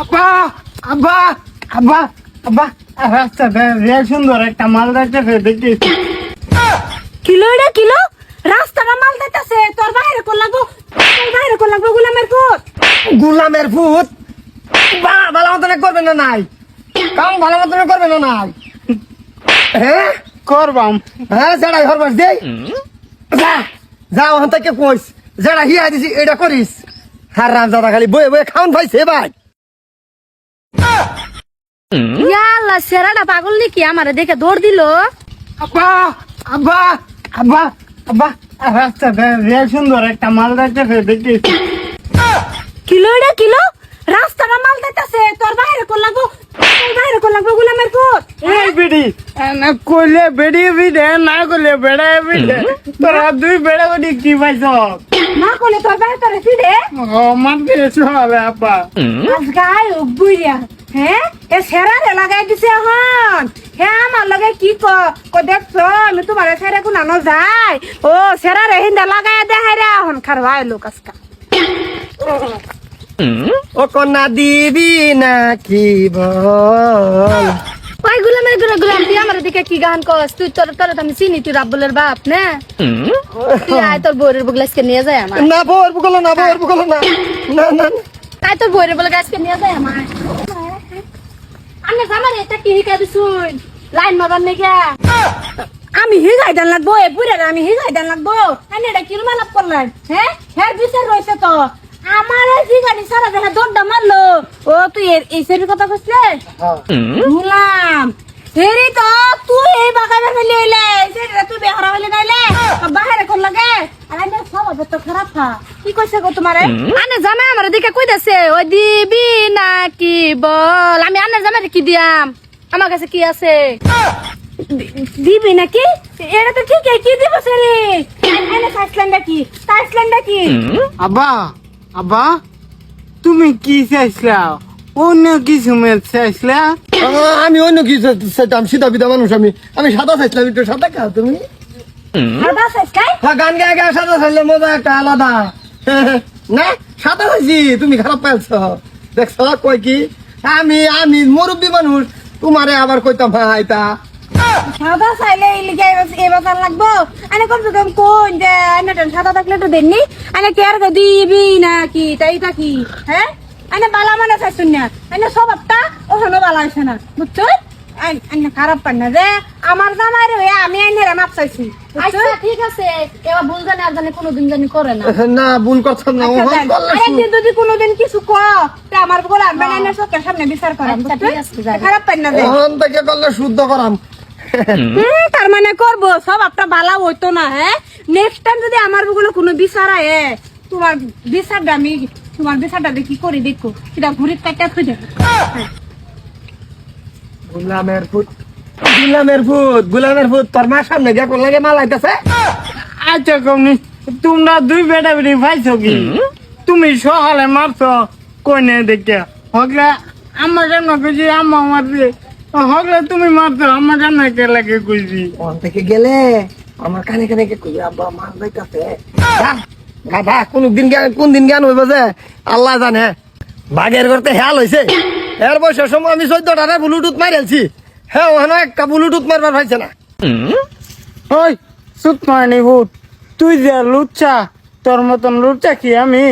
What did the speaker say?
আব্বা আব্বা আব্বা আব্বা রাস্তাটা সুন্দর একটা মাল যাইতেছে দেখি। কিলো এটা কিলো রাস্তাটা মাল যাইতেছে তোর বাইরে কোন লাগবো গুলামের পুত ভালো মতন করবে না নাই কাম ভালো মতন করবে না নাই হ্যাঁ করবাম হ্যাঁ যেটাই হরবাস দেই যা যা ওখান থেকে কইস যেটা হিয়া দিছি এটা করিস হার রাম দাদা খালি বয়ে বয়ে খাওন পাইছে ভাই। আল্লাহ সেরাটা পাগল নাকি আমারে দেখে দৌড় দিল। আব্বা আব্বা আব্বা আব্বা রাস্তাটা সুন্দর একটা মাল যাইতেছে দেখি। কিলো এটা কিলো রাস্তাটা মাল যাইতেছে তোর বাইরে কোন লাগবো গুলামের পুত। এই বেডি না কইলে বেডি বিদে না কইলে বেড়া বিদে তোরা দুই বেড়া বেডি কি পাইছ না করলে তোর বাইরে তোর ফিরে ও মান দিয়েছ হবে আব্বা গায়ে বুড়িয়া হ্যাঁ এ সেরারে লাগাই দিছে এখন হ্যাঁ আমার লগে কি দেখছো আমি তোমার সেরা কোন আনো যায় ও সেরারে হিন্দা লাগাই দেখাই রে এখন খারবাই লোক আজকা ও কন্যা দিবি নাকি বল ওই গুলামের গুলাম তুই আমার দিকে কি গান কস তুই তোর আমি চিনি তুই রাব্বুলের বাপ না তুই আয় তোর বউরের বগলে আজকে নিয়ে যায় আমার না বউর বুকলো না বউর বুকলো না না না তাই তোর বউরের বগলে আজকে নিয়ে যায় আমার আমি জামার এটা কি হিকা দিছুন লাইন মারার নেগা আমি হিগাই দেন লাগবো এ পুরে আমি হিগাই দেন লাগবো আমি এটা কিরমা লাভ করলাম হ্যাঁ হ্যাঁ বিচার রয়েছে তো আমার এই গাড়ি সারা দেখা দৌড়টা মারলো ও তুই এই সেরির কথা কইছিলে গুলাম সেরি তো তুই এই বাগানে ফেলে এলে সেরিটা তুই বেহরা হইলে নাইলে বাহিরে কোন লাগে আর আমি সব তো খারাপ খা কি কইছে গো তোমারে আনে জামাই আমার দিকে কই দেছে ওই দিবি নাকি বল আমি আনে জামাই কি দিয়াম আমার কাছে কি আছে দিবি নাকি এটা তো ঠিক কি দিব সেরি আনে সাইসল্যান্ডা কি আব্বা আব্বা তুমি কি চাইছিলা অন্য কিছু মেল চাইছিলা আমি অন্য কিছু চাইতাম সিধা বিধা মানুষ আমি সাদা চাইছিলাম একটু সাদা খাও তুমি সাদা সাইসকাই গান গায়ে গায়ে সাদা চাইলে মজা একটা আলাদা না সাদা চাইছি তুমি খারাপ পাইছ দেখছ কই কি আমি মুরব্বী মানুষ তোমারে আবার কইতাম হাইতা সাদা চাইলে এবার লাগবো আনে কমসে কম কোন যে আনে সাদা থাকলে তো দেননি আনে কে আর দিবি নাকি তাইটা কি হ্যাঁ আনে বালা মানে চাইছুন না আনে স্বভাবটা ওখানে বালা হয়েছে না বুঝছো আনে খারাপ পান না যে আমার জামাই রে আমি আইনের মাপ চাইছি আচ্ছা ঠিক আছে এবার ভুল জানে আর জানে কোনোদিন জানি করে না না ভুল করছাম না আরেকদিন যদি কোনোদিন কিছু আমার বলে আনবে না আইনের চোখের সামনে বিচার করাম খারাপ পান না যে ওখান থেকে করলে শুদ্ধ করাম তার মানে করবো সব আপনার বালা হইতো না হ্যাঁ নেক্সট টাইম যদি আমার বগুলো কোনো বিচার আয় তোমার বিচারটা আমি তোমার বিচারটা দেখি করে দেখো সেটা ঘুরির কাটা খুঁজে দেবো গুলামের ভূত তোর মার সামনে গিয়ে কোন লাগে মাল আইতাছে আচ্ছা কমনি তোমরা দুই বেটা বেটি পাইছো কি তুমি সকালে মারছো কইনে দেখে হকলে আমার সামনে কইছি আম্মা মারছে হকলে তুমি মারছো আমার সামনে কে লাগে কইছি ওখান থেকে গেলে আমার কানে কানে কে কইছি আব্বা মার যাইতাছে গাধা কোন দিন জ্ঞান হইব যে আল্লাহ জানে বাঘের করতে হেয়াল হয়েছে এর বয়সের সময় আমি 14টারে ব্লুটুথ মারিয়েছি হ্যাঁ ওখানে একটা ব্লুটুথ মারবার পাইছে না ওই সুত মারনি ভূত তুই যে লুচ্চা তোর মতন লুচ্চা কি আমি